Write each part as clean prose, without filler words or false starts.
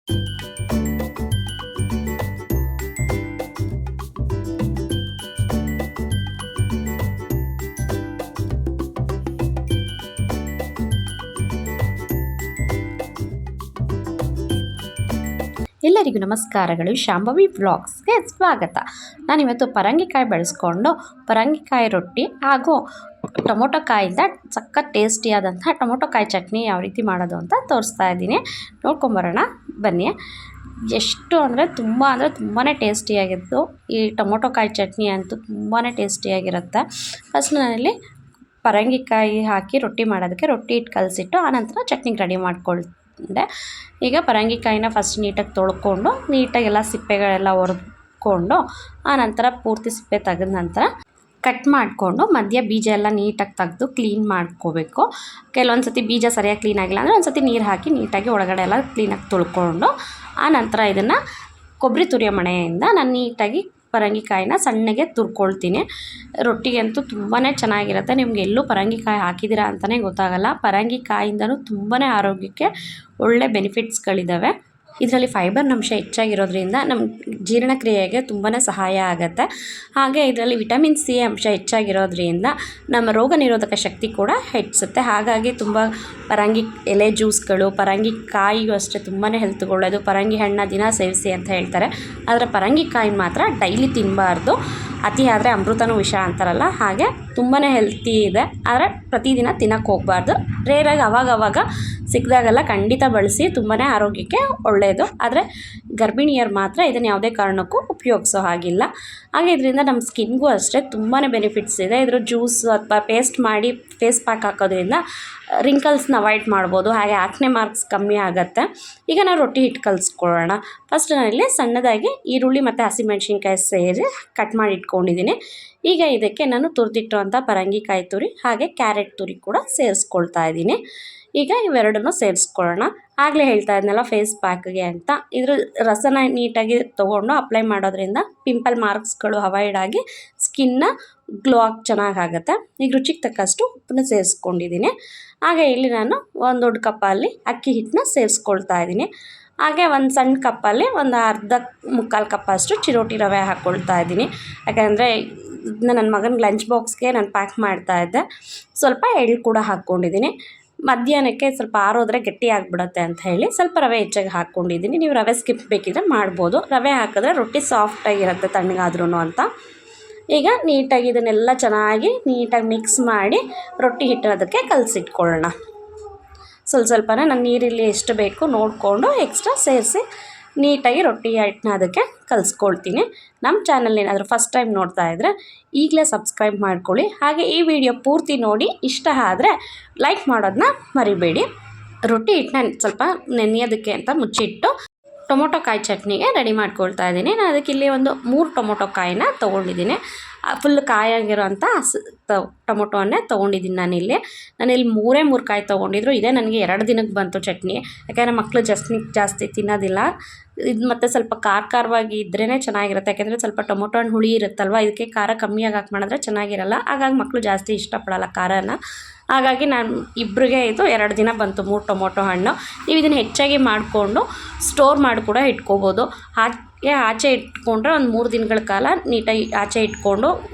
ಎಲ್ಲರಿಗೂ ನಮಸ್ಕಾರಗಳು. ಶಾಂಭವಿ ವ್ಲಾಗ್ಸ್ಗೆ ಸ್ವಾಗತ. ನಾನಿವತ್ತು ಪರಂಗಿಕಾಯಿ ಬಳಸ್ಕೊಂಡು ಪರಂಗಿಕಾಯಿ ರೊಟ್ಟಿ ಹಾಗೂ ಟೊಮೊಟೊ ಕಾಯಿಂದ ಸಖತ್ ಟೇಸ್ಟಿಯಾದಂಥ ಟೊಮೊಟೊ ಕಾಯಿ ಚಟ್ನಿ ಯಾವ ರೀತಿ ಮಾಡೋದು ಅಂತ ತೋರಿಸ್ತಾ ಇದ್ದೀನಿ. ನೋಡ್ಕೊಂಬರೋಣ ಬನ್ನಿ. ಎಷ್ಟು ಅಂದರೆ ತುಂಬಾ ಟೇಸ್ಟಿಯಾಗಿತ್ತು. ಈ ಟೊಮೊಟೊ ಕಾಯಿ ಚಟ್ನಿ ಅಂತೂ ತುಂಬಾ ಟೇಸ್ಟಿಯಾಗಿರುತ್ತೆ. ಫಸ್ಟ್ ನಾನಲ್ಲಿ ಪರಂಗಿಕಾಯಿ ಹಾಕಿ ರೊಟ್ಟಿ ಮಾಡೋದಕ್ಕೆ ರೊಟ್ಟಿ ಇಟ್ಟು ಕಲಸಿಟ್ಟು ಆನಂತರ ಚಟ್ನಿಗೆ ರೆಡಿ ಮಾಡ್ಕೊಳ್ತೆ. ಈಗ ಪರಂಗಿಕಾಯಿನ ಫಸ್ಟ್ ನೀಟಾಗಿ ತೊಳ್ಕೊಂಡು ನೀಟಾಗೆಲ್ಲ ಸಿಪ್ಪೆಗಳೆಲ್ಲ ಹೊರದ್ಕೊಂಡು ಆನಂತರ ಪೂರ್ತಿ ಸಿಪ್ಪೆ ತೆಗೆದ ನಂತರ ಕಟ್ ಮಾಡಿಕೊಂಡು ಮಧ್ಯ ಬೀಜ ಎಲ್ಲ ನೀಟಾಗಿ ತೆಗೆದು ಕ್ಲೀನ್ ಮಾಡ್ಕೋಬೇಕು. ಕೆಲವೊಂದು ಸತಿ ಬೀಜ ಸರಿಯಾಗಿ ಕ್ಲೀನ್ ಆಗಿಲ್ಲ ಅಂದರೆ ಒಂದು ಸತಿ ನೀರು ಹಾಕಿ ನೀಟಾಗಿ ಒಳಗಡೆ ಎಲ್ಲ ಕ್ಲೀನಾಗಿ ತೊಳ್ಕೊಂಡು ಆನಂತರ ಇದನ್ನು ಕೊಬ್ಬರಿ ತುರಿಯೋ ಮಣೆಯಿಂದ ನಾನು ನೀಟಾಗಿ ಪರಂಗಿಕಾಯಿನ ಸಣ್ಣಗೆ ತುರ್ಕೊಳ್ತೀನಿ. ರೊಟ್ಟಿಗೆ ಅಂತೂ ತುಂಬಾ ಚೆನ್ನಾಗಿರುತ್ತೆ. ನಿಮ್ಗೆ ಎಲ್ಲೂ ಪರಂಗಿಕಾಯಿ ಹಾಕಿದ್ದೀರಾ ಅಂತಲೇ ಗೊತ್ತಾಗಲ್ಲ. ಪರಂಗಿಕಾಯಿಂದನೂ ತುಂಬಾ ಆರೋಗ್ಯಕ್ಕೆ ಒಳ್ಳೆ ಬೆನಿಫಿಟ್ಸ್ಗಳಿದ್ದಾವೆ. ಇದರಲ್ಲಿ ಫೈಬರ್ ಅಂಶ ಹೆಚ್ಚಾಗಿರೋದ್ರಿಂದ ನಮ್ಮ ಜೀರ್ಣಕ್ರಿಯೆಗೆ ತುಂಬಾ ಸಹಾಯ ಆಗುತ್ತೆ. ಹಾಗೆ ಇದರಲ್ಲಿ ವಿಟಮಿನ್ ಸಿ ಅಂಶ ಹೆಚ್ಚಾಗಿರೋದ್ರಿಂದ ನಮ್ಮ ರೋಗ ನಿರೋಧಕ ಶಕ್ತಿ ಕೂಡ ಹೆಚ್ಚಿಸುತ್ತೆ. ಹಾಗಾಗಿ ತುಂಬ ಪರಂಗಿ ಎಲೆ ಜ್ಯೂಸ್ಗಳು, ಪರಂಗಿಕಾಯಿಗೂ ಅಷ್ಟೇ ತುಂಬಾ ಹೆಲ್ತ್ಗೊಳ್ಳೋದು. ಪರಂಗಿ ಹಣ್ಣು ದಿನ ಸೇವಿಸಿ ಅಂತ ಹೇಳ್ತಾರೆ. ಆದರೆ ಪರಂಗಿಕಾಯಿ ಮಾತ್ರ ಡೈಲಿ ತಿನ್ನಬಾರ್ದು. ಅತಿ ಆದರೆ ಅಮೃತನೂ ವಿಷ ಅಂತಾರಲ್ಲ, ಹಾಗೆ ತುಂಬಾ ಹೆಲ್ತಿ ಇದೆ. ಆದರೆ ಪ್ರತಿದಿನ ತಿನ್ನೋಕ್ಕೆ ಹೋಗಬಾರ್ದು. ರೇರಾಗಿ ಅವಾಗವಾಗ ಸಿಕ್ಕಿದಾಗೆಲ್ಲ ಖಂಡಿತ ಬಳಸಿ. ತುಂಬಾ ಆರೋಗ್ಯಕ್ಕೆ ಒಳ್ಳೆಯದು. ಆದರೆ ಗರ್ಭಿಣಿಯರು ಮಾತ್ರ ಇದನ್ನು ಯಾವುದೇ ಕಾರಣಕ್ಕೂ ಉಪಯೋಗಿಸೋ ಹಾಗಿಲ್ಲ. ಹಾಗೆ ಇದರಿಂದ ನಮ್ಮ ಸ್ಕಿನ್ಗೂ ಅಷ್ಟೇ ತುಂಬಾ ಬೆನಿಫಿಟ್ಸ್ ಇದೆ. ಇದ್ರ ಜ್ಯೂಸ್ ಅಥವಾ ಪೇಸ್ಟ್ ಮಾಡಿ ಫೇಸ್ ಪ್ಯಾಕ್ ಹಾಕೋದ್ರಿಂದ ರಿಂಕಲ್ಸ್ನ ಅವಾಯ್ಡ್ ಮಾಡ್ಬೋದು. ಹಾಗೆ ಆಕ್ನೆ ಮಾರ್ಕ್ಸ್ ಕಮ್ಮಿ ಆಗುತ್ತೆ. ಈಗ ನಾವು ರೊಟ್ಟಿ ಹಿಟ್ಟು ಕಲಿಸ್ಕೊಳ್ಳೋಣ. ಫಸ್ಟ್ ನಾನಿಲ್ಲಿ ಸಣ್ಣದಾಗಿ ಈರುಳ್ಳಿ ಮತ್ತು ಹಸಿಮೆಣ್ಸಿನ್ಕಾಯಿ ಸೇರಿ ಕಟ್ ಮಾಡಿ ಇಟ್ಕೊಂಡಿದ್ದೀನಿ. ಈಗ ಇದಕ್ಕೆ ನಾನು ತುರಿದಿಟ್ಟಿರುವಂಥ ಪರಂಗಿಕಾಯಿ ತುರಿ ಹಾಗೆ ಕ್ಯಾರೆಟ್ ತುರಿ ಕೂಡ ಸೇರಿಸ್ಕೊಳ್ತಾ ಇದ್ದೀನಿ. ಈಗ ಇವೆರಡನ್ನೂ ಸೇರಿಸ್ಕೊಳ್ಳೋಣ. ಆಗಲೇ ಹೇಳ್ತಾ ಇದ್ನಲ್ಲ ಫೇಸ್ ಪ್ಯಾಕ್ಗೆ ಅಂತ. ಇದ್ರ ರಸನ ನೀಟಾಗಿ ತೊಗೊಂಡು ಅಪ್ಲೈ ಮಾಡೋದ್ರಿಂದ ಪಿಂಪಲ್ ಮಾರ್ಕ್ಸ್ಗಳು ಅವಾಯ್ಡ್ ಆಗಿ ಸ್ಕಿನ್ನ ಗ್ಲೋ ಆಗಿ ಚೆನ್ನಾಗಾಗುತ್ತೆ. ಈಗ ರುಚಿಗೆ ತಕ್ಕಷ್ಟು ಉಪ್ಪನ್ನು ಸೇರಿಸ್ಕೊಂಡಿದ್ದೀನಿ. ಹಾಗೆ ಇಲ್ಲಿ ನಾನು ಒಂದು ದೊಡ್ಡ ಕಪ್ಪಲ್ಲಿ ಅಕ್ಕಿ ಹಿಟ್ಟನ್ನ ಸೇರಿಸ್ಕೊಳ್ತಾ ಇದ್ದೀನಿ. ಹಾಗೆ ಒಂದು ಸಣ್ಣ ಕಪ್ಪಲ್ಲಿ ಒಂದು ಮುಕ್ಕಾಲು ಕಪ್ಪಷ್ಟು ಚಿರೋಟಿ ರವೆ ಹಾಕ್ಕೊಳ್ತಾ ಇದ್ದೀನಿ. ಯಾಕಂದರೆ ನನ್ನ ಮಗನ ಲಂಚ್ ಬಾಕ್ಸ್ಗೆ ನಾನು ಪ್ಯಾಕ್ ಮಾಡ್ತಾಯಿದ್ದೆ. ಸ್ವಲ್ಪ ಎಳ್ಳು ಕೂಡ ಹಾಕ್ಕೊಂಡಿದ್ದೀನಿ. ಮಧ್ಯಾಹ್ನಕ್ಕೆ ಸ್ವಲ್ಪ ಆರೋದ್ರೆ ಗಟ್ಟಿ ಆಗಿಬಿಡುತ್ತೆ ಅಂತ ಹೇಳಿ ಸ್ವಲ್ಪ ರವೆ ಹೆಚ್ಚಾಗಿ ಹಾಕ್ಕೊಂಡಿದ್ದೀನಿ. ನೀವು ರವೆ ಸ್ಕಿಪ್ ಬೇಕಿದ್ರೆ ಮಾಡ್ಬೋದು. ರವೆ ಹಾಕಿದ್ರೆ ರೊಟ್ಟಿ ಸಾಫ್ಟಾಗಿರುತ್ತೆ ತಣ್ಣಗಾದ್ರೂ ಅಂತ. ಈಗ ನೀಟಾಗಿ ಇದನ್ನೆಲ್ಲ ಚೆನ್ನಾಗಿ ನೀಟಾಗಿ ಮಿಕ್ಸ್ ಮಾಡಿ ರೊಟ್ಟಿ ಹಿಟ್ಟು ಅದಕ್ಕೆ ಕಲಸಿಟ್ಕೊಳ್ಳೋಣ. ಸ್ವಲ್ಪನೇ ನಾನು ನೀರಿಲ್ಲಿ ಎಷ್ಟು ಬೇಕು ನೋಡಿಕೊಂಡು ಎಕ್ಸ್ಟ್ರಾ ಸೇರಿಸಿ ನೀಟಾಗಿ ರೊಟ್ಟಿ ಹಿಟ್ಟನ್ನ ಅದಕ್ಕೆ ಕಲಿಸ್ಕೊಳ್ತೀನಿ. ನಮ್ಮ ಚಾನಲ್ ಏನಾದರೂ ಫಸ್ಟ್ ಟೈಮ್ ನೋಡ್ತಾ ಇದ್ದರೆ ಈಗಲೇ ಸಬ್ಸ್ಕ್ರೈಬ್ ಮಾಡ್ಕೊಳ್ಳಿ. ಹಾಗೆ ಈ ವಿಡಿಯೋ ಪೂರ್ತಿ ನೋಡಿ ಇಷ್ಟ ಆದರೆ ಲೈಕ್ ಮಾಡೋದನ್ನ ಮರಿಬೇಡಿ. ರೊಟ್ಟಿ ಹಿಟ್ಟನ್ನ ಸ್ವಲ್ಪ ನೆನೆಯೋದಕ್ಕೆ ಅಂತ ಮುಚ್ಚಿಟ್ಟು ಟೊಮೊಟೊ ಕಾಯಿ ಚಟ್ನಿಗೆ ರೆಡಿ ಮಾಡ್ಕೊಳ್ತಾ ಇದ್ದೀನಿ. ನಾನು ಅದಕ್ಕೆ ಇಲ್ಲಿ ಒಂದು 3 ಟೊಮೊಟೊ ಕಾಯಿನ ತೊಗೊಂಡಿದ್ದೀನಿ. ಫುಲ್ ಕಾಯಾಗಿರೋಂಥ ಟೊಮೊಟೊವನ್ನೇ ತೊಗೊಂಡಿದ್ದೀನಿ ನಾನಿಲ್ಲಿ 3 ಕಾಯಿ ತೊಗೊಂಡಿದ್ರು. ಇದೇ ನನಗೆ 2 ದಿನಕ್ಕೆ ಬಂತು ಚಟ್ನಿ. ಯಾಕೆಂದರೆ ಮಕ್ಕಳು ಜಾಸ್ತಿ ತಿನ್ನೋದಿಲ್ಲ. ಇದು ಮತ್ತು ಸ್ವಲ್ಪ ಖಾರವಾಗಿ ಇದ್ರೇ ಚೆನ್ನಾಗಿರುತ್ತೆ. ಯಾಕೆಂದರೆ ಸ್ವಲ್ಪ ಟೊಮೊಟೊ ಹಣ್ಣು ಹುಳಿ ಇರುತ್ತಲ್ವ, ಇದಕ್ಕೆ ಖಾರ ಕಮ್ಮಿಯಾಗಿ ಹಾಕಿ ಮಾಡಿದ್ರೆ ಚೆನ್ನಾಗಿರಲ್ಲ. ಹಾಗಾಗಿ ಮಕ್ಕಳು ಜಾಸ್ತಿ ಇಷ್ಟಪಡಲ್ಲ ಖಾರನ. ಹಾಗಾಗಿ ನಾನು ಇಬ್ಬರಿಗೆ ಇದು 2 ದಿನ ಬಂತು 3 ಟೊಮೊಟೊ ಹಣ್ಣು. ನೀವು ಇದನ್ನು ಹೆಚ್ಚಾಗಿ ಮಾಡಿಕೊಂಡು ಸ್ಟೋರ್ ಮಾಡಿ ಕೂಡ ಇಟ್ಕೋಬೋದು. ಹಾಗೆ ಆಚೆ ಇಟ್ಕೊಂಡ್ರೆ ಒಂದು 3 ದಿನಗಳ ಕಾಲ ನೀಟಾಗಿ ಆಚೆ ಇಟ್ಕೊಂಡು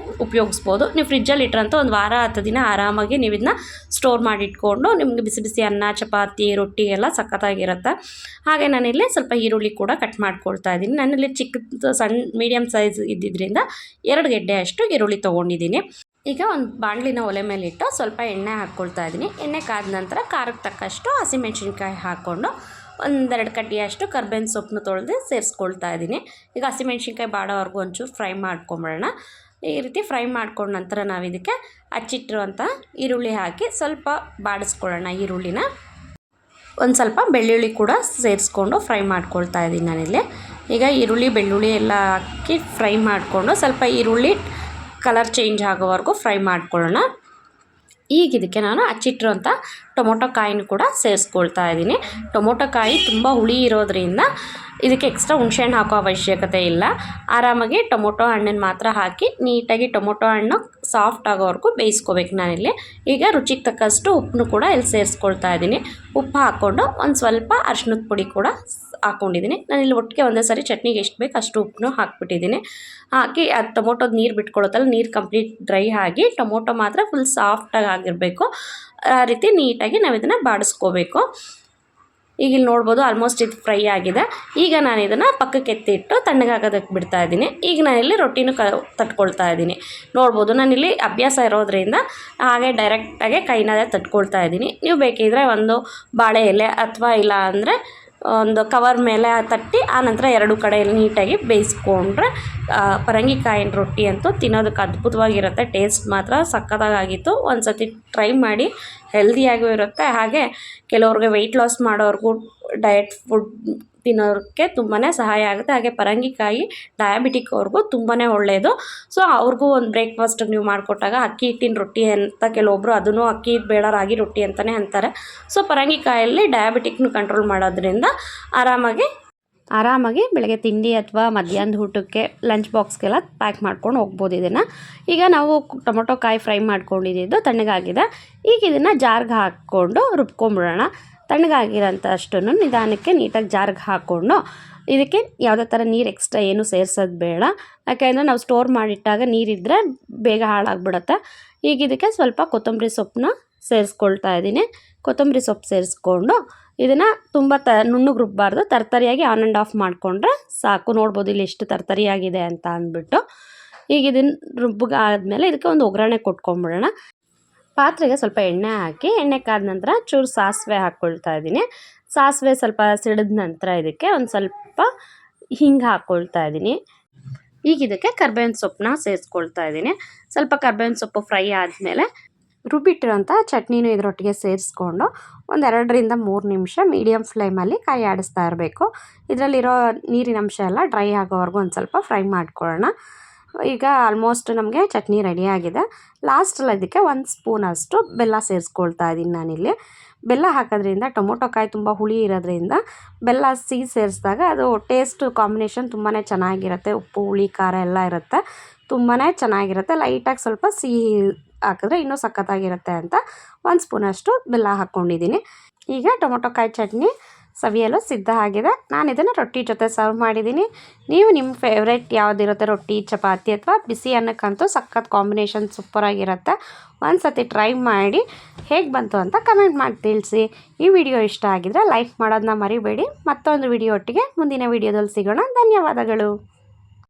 ಉಪಯೋಗಿಸ್ಬೋದು. ನೀವು ಫ್ರಿಜ್ಜಲ್ಲಿ ಇಟ್ರಂತೂ ಒಂದು ವಾರ 10 ದಿನ ಆರಾಮಾಗಿ ನೀವು ಇದನ್ನ ಸ್ಟೋರ್ ಮಾಡಿ ಇಟ್ಕೊಂಡು ನಿಮಗೆ ಬಿಸಿ ಬಿಸಿ ಅನ್ನ, ಚಪಾತಿ, ರೊಟ್ಟಿ ಎಲ್ಲ ಸಖತ್ತಾಗಿರುತ್ತೆ. ಹಾಗೆ ನಾನಿಲ್ಲಿ ಸ್ವಲ್ಪ ಈರುಳ್ಳಿ ಕೂಡ ಕಟ್ ಮಾಡ್ಕೊಳ್ತಾ ಇದ್ದೀನಿ. ನಾನಿಲ್ಲಿ ಸಣ್ಣ ಮೀಡಿಯಮ್ ಸೈಜ್ ಇದ್ದಿದ್ದರಿಂದ 2 ಗೆಡ್ಡೆ ಅಷ್ಟು ಈರುಳ್ಳಿ ತೊಗೊಂಡಿದ್ದೀನಿ. ಈಗ ಒಂದು ಬಾಣಲಿನ ಒಲೆ ಮೇಲೆ ಇಟ್ಟು ಸ್ವಲ್ಪ ಎಣ್ಣೆ ಹಾಕ್ಕೊಳ್ತಾ ಇದ್ದೀನಿ. ಎಣ್ಣೆ ಕಾದ ನಂತರ ಖಾರಕ್ಕೆ ತಕ್ಕಷ್ಟು ಹಸಿಮೆಣ್ಸಿನ್ಕಾಯಿ ಹಾಕ್ಕೊಂಡು 1-2 ಕಡ್ಡಿಯಷ್ಟು ಕರ್ಬೇವಿನ ಸೊಪ್ಪನ್ನು ತೊಳೆದು ಸೇರಿಸ್ಕೊಳ್ತಾ ಇದ್ದೀನಿ. ಈಗ ಹಸಿಮೆಣ್ಸಿನ್ಕಾಯಿ ಬಾಡೋವರೆಗೂ ಒಂಚೂರು ಫ್ರೈ ಮಾಡ್ಕೊಂಬಿಡೋಣ. ಈ ರೀತಿ ಫ್ರೈ ಮಾಡ್ಕೊಂಡ ನಂತರ ನಾವು ಇದಕ್ಕೆ ಹಚ್ಚಿಟ್ಟಿರುವಂಥ ಈರುಳ್ಳಿ ಹಾಕಿ ಸ್ವಲ್ಪ ಬಾಡಿಸ್ಕೊಳ್ಳೋಣ. ಈರುಳ್ಳಿನ ಒಂದು ಸ್ವಲ್ಪ ಬೆಳ್ಳುಳ್ಳಿ ಕೂಡ ಸೇರಿಸ್ಕೊಂಡು ಫ್ರೈ ಮಾಡ್ಕೊಳ್ತಾ ಇದ್ದೀನಿ ನಾನಿಲ್ಲಿ. ಈಗ ಈರುಳ್ಳಿ ಬೆಳ್ಳುಳ್ಳಿ ಎಲ್ಲ ಹಾಕಿ ಫ್ರೈ ಮಾಡಿಕೊಂಡು ಸ್ವಲ್ಪ ಈರುಳ್ಳಿ ಕಲರ್ ಚೇಂಜ್ ಆಗೋವರೆಗೂ ಫ್ರೈ ಮಾಡ್ಕೊಳ್ಳೋಣ. ಈಗ ಇದಕ್ಕೆ ನಾನು ಹಚ್ಚಿಟ್ಟಿರೋಂಥ ಟೊಮೊಟೊ ಕಾಯಿನೂ ಕೂಡ ಸೇರಿಸ್ಕೊಳ್ತಾ ಇದ್ದೀನಿ. ಟೊಮೊಟೊ ಕಾಯಿ ತುಂಬ ಹುಳಿ ಇರೋದ್ರಿಂದ ಇದಕ್ಕೆ ಎಕ್ಸ್ಟ್ರಾ ಹುಣಸೆಹಣ್ಣು ಹಾಕೋ ಅವಶ್ಯಕತೆ ಇಲ್ಲ. ಆರಾಮಾಗಿ ಟೊಮೊಟೊ ಹಣ್ಣನ್ನು ಮಾತ್ರ ಹಾಕಿ ನೀಟಾಗಿ ಟೊಮೊಟೊ ಹಣ್ಣು ಸಾಫ್ಟ್ ಆಗೋವರೆಗೂ ಬೇಯಿಸ್ಕೋಬೇಕು ನಾನಿಲ್ಲಿ. ಈಗ ರುಚಿಗೆ ತಕ್ಕಷ್ಟು ಉಪ್ಪನ್ನು ಕೂಡ ಇಲ್ಲಿ ಸೇರಿಸ್ಕೊಳ್ತಾ ಇದ್ದೀನಿ. ಉಪ್ಪು ಹಾಕ್ಕೊಂಡು ಒಂದು ಸ್ವಲ್ಪ ಅರಿಶಿಣದ ಪುಡಿ ಕೂಡ ಹಾಕ್ಕೊಂಡಿದ್ದೀನಿ. ನಾನಿಲ್ಲಿ ಒಟ್ಟಿಗೆ ಒಂದೇ ಸಾರಿ ಚಟ್ನಿಗೆ ಎಷ್ಟು ಬೇಕು ಅಷ್ಟು ಉಪ್ಪನ್ನು ಹಾಕ್ಬಿಟ್ಟಿದ್ದೀನಿ. ಹಾಕಿ ಅದು ಟೊಮೊಟೊದು ನೀರು ಬಿಟ್ಕೊಳ್ಳುತ್ತಲ್ಲ, ನೀರು ಕಂಪ್ಲೀಟ್ ಡ್ರೈ ಆಗಿ ಟೊಮೊಟೊ ಮಾತ್ರ ಫುಲ್ ಸಾಫ್ಟಾಗಿ ಆಗಿರಬೇಕು. ಆ ರೀತಿ ನೀಟಾಗಿ ನಾವು ಇದನ್ನು ಬಾಡಿಸ್ಕೋಬೇಕು. ಈಗ ಇಲ್ಲಿ ನೋಡ್ಬೋದು ಆಲ್ಮೋಸ್ಟ್ ಇದು ಫ್ರೈ ಆಗಿದೆ. ಈಗ ನಾನು ಇದನ್ನು ಪಕ್ಕಕ್ಕೆ ಎತ್ತಿಟ್ಟು ತಣ್ಣಗಾಗೋದಕ್ಕೆ ಬಿಡ್ತಾ ಇದ್ದೀನಿ. ಈಗ ನಾನಿಲ್ಲಿ ರೊಟ್ಟಿನೂ ತಟ್ಕೊಳ್ತಾ ಇದ್ದೀನಿ. ನೋಡ್ಬೋದು ನಾನಿಲ್ಲಿ ಅಭ್ಯಾಸ ಇರೋದ್ರಿಂದ ಹಾಗೆ ಡೈರೆಕ್ಟಾಗಿ ಕೈನ ತಟ್ಕೊಳ್ತಾ ಇದ್ದೀನಿ. ನೀವು ಬೇಕಿದ್ರೆ ಒಂದು ಬಾಳೆ ಎಲೆ ಅಥವಾ ಇಲ್ಲ ಅಂದರೆ ಒಂದು ಕವರ್ ಮೇಲೆ ತಟ್ಟಿ ಆನಂತರ ಎರಡು ಕಡೆಯಲ್ಲಿ ನೀಟಾಗಿ ಬೇಯಿಸ್ಕೊಂಡ್ರೆ ಪರಂಗಿಕಾಯಿನ ರೊಟ್ಟಿ ಅಂತೂ ತಿನ್ನೋದಕ್ಕೆ ಅದ್ಭುತವಾಗಿರುತ್ತೆ. ಟೇಸ್ಟ್ ಮಾತ್ರ ಸಕ್ಕತ್ತಾಗಿತ್ತು. ಒಂದು ಸತಿ ಟ್ರೈ ಮಾಡಿ. ಹೆಲ್ದಿಯಾಗೂ ಇರುತ್ತೆ, ಹಾಗೆ ಕೆಲವ್ರಿಗೆ ವೆಯ್ಟ್ ಲಾಸ್ ಮಾಡೋರ್ಗೂ ಡಯಟ್ ಫುಡ್ ತಿನ್ನೋರಿಗೆ ತುಂಬಾ ಸಹಾಯ ಆಗುತ್ತೆ. ಹಾಗೆ ಪರಂಗಿಕಾಯಿ ಡಯಾಬಿಟಿಕ್ ಅವ್ರಿಗೂ ತುಂಬಾ ಒಳ್ಳೆಯದು. ಸೊ ಅವ್ರಿಗೂ ಒಂದು ಬ್ರೇಕ್ಫಾಸ್ಟಿಗೆ ನೀವು ಮಾಡಿಕೊಟ್ಟಾಗ ಅಕ್ಕಿ ಹಿಟ್ಟಿನ ರೊಟ್ಟಿ ಅಂತ ಕೆಲವೊಬ್ಬರು ಅದನ್ನು ಅಕ್ಕಿ ಬೇಡ ರಾಗಿ ರೊಟ್ಟಿ ಅಂತಲೇ ಅಂತಾರೆ. ಸೊ ಪರಂಗಿಕಾಯಲ್ಲಿ ಡಯಾಬಿಟಿಕ್ನು ಕಂಟ್ರೋಲ್ ಮಾಡೋದ್ರಿಂದ ಆರಾಮಾಗಿ ಬೆಳಗ್ಗೆ ತಿಂಡಿ ಅಥವಾ ಮಧ್ಯಾಹ್ನದ ಊಟಕ್ಕೆ ಲಂಚ್ ಬಾಕ್ಸ್ಗೆಲ್ಲ ಪ್ಯಾಕ್ ಮಾಡ್ಕೊಂಡು ಹೋಗ್ಬೋದು ಇದನ್ನು. ಈಗ ನಾವು ಟೊಮೊಟೊ ಕಾಯಿ ಫ್ರೈ ಮಾಡ್ಕೊಂಡಿದ್ದು ತಣ್ಣಗಾಗಿದೆ. ಈಗ ಇದನ್ನು ಜಾರ್ಗೆ ಹಾಕ್ಕೊಂಡು ರುಬ್ಕೊಂಬಿಡೋಣ. ತಣ್ಣಗಾಗಿರೋಂಥ ಅಷ್ಟನ್ನು ನಿಧಾನಕ್ಕೆ ನೀಟಾಗಿ ಜಾರ್ಗೆ ಹಾಕ್ಕೊಂಡು ಇದಕ್ಕೆ ಯಾವುದೇ ಥರ ನೀರು ಎಕ್ಸ್ಟ್ರಾ ಏನು ಸೇರಿಸೋದು ಬೇಡ. ಯಾಕೆಂದರೆ ನಾವು ಸ್ಟೋರ್ ಮಾಡಿಟ್ಟಾಗ ನೀರಿದ್ದರೆ ಬೇಗ ಹಾಳಾಗ್ಬಿಡುತ್ತೆ. ಈಗ ಇದಕ್ಕೆ ಸ್ವಲ್ಪ ಕೊತ್ತಂಬರಿ ಸೊಪ್ಪನ್ನ ಸೇರಿಸ್ಕೊಳ್ತಾ ಇದ್ದೀನಿ. ಕೊತ್ತಂಬರಿ ಸೊಪ್ಪು ಸೇರಿಸ್ಕೊಂಡು ಇದನ್ನು ತುಂಬ ನುಣ್ಣಗೆ ರುಬ್ಬಾರ್ದು, ತರ್ತರಿಯಾಗಿ ಆನ್ ಆ್ಯಂಡ್ ಆಫ್ ಮಾಡಿಕೊಂಡ್ರೆ ಸಾಕು. ನೋಡ್ಬೋದು ಇಲ್ಲಿ ಎಷ್ಟು ತರ್ತರಿಯಾಗಿದೆ ಅಂತ ಅಂದ್ಬಿಟ್ಟು. ಈಗ ಇದನ್ನು ರುಬ್ಬಾದ್ಮೇಲೆ ಇದಕ್ಕೆ ಒಂದು ಒಗ್ಗರಣೆ ಕೊಟ್ಕೊಂಬಿಡೋಣ. ಪಾತ್ರೆಗೆ ಸ್ವಲ್ಪ ಎಣ್ಣೆ ಹಾಕಿ, ಎಣ್ಣೆ ಕಾದ ನಂತರ ಚೂರು ಸಾಸಿವೆ ಹಾಕ್ಕೊಳ್ತಾ ಇದ್ದೀನಿ. ಸಾಸಿವೆ ಸ್ವಲ್ಪ ಸಿಡಿದ ನಂತರ ಇದಕ್ಕೆ ಒಂದು ಸ್ವಲ್ಪ ಹಿಂಗೆ ಹಾಕ್ಕೊಳ್ತಾ ಇದ್ದೀನಿ. ಈಗ ಇದಕ್ಕೆ ಕರ್ಬೇವಿನ ಸೊಪ್ಪನ್ನ ಸೇರಿಸ್ಕೊಳ್ತಾ ಇದ್ದೀನಿ. ಸ್ವಲ್ಪ ಕರ್ಬೇವಿನ ಸೊಪ್ಪು ಫ್ರೈ ಆದಮೇಲೆ ರುಬ್ಬಿಟ್ಟಿರೋಂಥ ಚಟ್ನಿನೂ ಇದರೊಟ್ಟಿಗೆ ಸೇರಿಸ್ಕೊಂಡು ಒಂದು 2ರಿಂದ 3 ನಿಮಿಷ ಮೀಡಿಯಮ್ ಫ್ಲೇಮಲ್ಲಿ ಕಾಯಿ ಆಡಿಸ್ತಾ ಇರಬೇಕು. ಇದರಲ್ಲಿರೋ ನೀರಿನ ಅಂಶ ಎಲ್ಲ ಡ್ರೈ ಆಗೋವರೆಗೂ ಒಂದು ಸ್ವಲ್ಪ ಫ್ರೈ ಮಾಡ್ಕೊಳ್ಳೋಣ. ಈಗ ಆಲ್ಮೋಸ್ಟ್ ನಮಗೆ ಚಟ್ನಿ ರೆಡಿಯಾಗಿದೆ. ಲಾಸ್ಟಲ್ಲಿ ಇದಕ್ಕೆ 1 ಸ್ಪೂನಷ್ಟು ಬೆಲ್ಲ ಸೇರಿಸ್ಕೊಳ್ತಾ ಇದ್ದೀನಿ ನಾನಿಲ್ಲಿ. ಬೆಲ್ಲ ಹಾಕೋದ್ರಿಂದ ಟೊಮೊಟೊ ಕಾಯಿ ತುಂಬ ಹುಳಿ ಇರೋದ್ರಿಂದ ಬೆಲ್ಲ ಸಿಹಿ ಸೇರಿಸಿದಾಗ ಅದು ಟೇಸ್ಟ್ ಕಾಂಬಿನೇಷನ್ ತುಂಬಾ ಚೆನ್ನಾಗಿರುತ್ತೆ. ಉಪ್ಪು ಹುಳಿ ಖಾರ ಎಲ್ಲ ಇರುತ್ತೆ, ತುಂಬಾ ಚೆನ್ನಾಗಿರುತ್ತೆ. ಲೈಟಾಗಿ ಸ್ವಲ್ಪ ಸಿಹಿ ಹಾಕಿದ್ರೆ ಇನ್ನೂ ಸಖತ್ತಾಗಿರುತ್ತೆ ಅಂತ 1 ಸ್ಪೂನಷ್ಟು ಬೆಲ್ಲ ಹಾಕ್ಕೊಂಡಿದ್ದೀನಿ. ಈಗ ಟೊಮೊಟೊ ಕಾಯಿ ಚಟ್ನಿ ಸವಿಯಲು ಸಿದ್ಧ ಆಗಿದೆ. ನಾನು ಇದನ್ನು ರೊಟ್ಟಿ ಜೊತೆ ಸರ್ವ್ ಮಾಡಿದ್ದೀನಿ. ನೀವು ನಿಮ್ಮ ಫೇವ್ರೇಟ್ ಯಾವುದಿರುತ್ತೆ, ರೊಟ್ಟಿ ಚಪಾತಿ ಅಥವಾ ಬಿಸಿ ಅನ್ನಕ್ಕಂತೂ ಸಖತ್ ಕಾಂಬಿನೇಷನ್ ಸೂಪರಾಗಿರುತ್ತೆ. ಒಂದು ಸತಿ ಟ್ರೈ ಮಾಡಿ ಹೇಗೆ ಬಂತು ಅಂತ ಕಮೆಂಟ್ ಮಾಡಿ ತಿಳಿಸಿ. ಈ ವಿಡಿಯೋ ಇಷ್ಟ ಆಗಿದ್ರೆ ಲೈಕ್ ಮಾಡೋದನ್ನ ಮರಿಬೇಡಿ. ಮತ್ತೊಂದು ವಿಡಿಯೋ ಒಟ್ಟಿಗೆ ಮುಂದಿನ ವಿಡಿಯೋದಲ್ಲಿ ಸಿಗೋಣ. ಧನ್ಯವಾದಗಳು.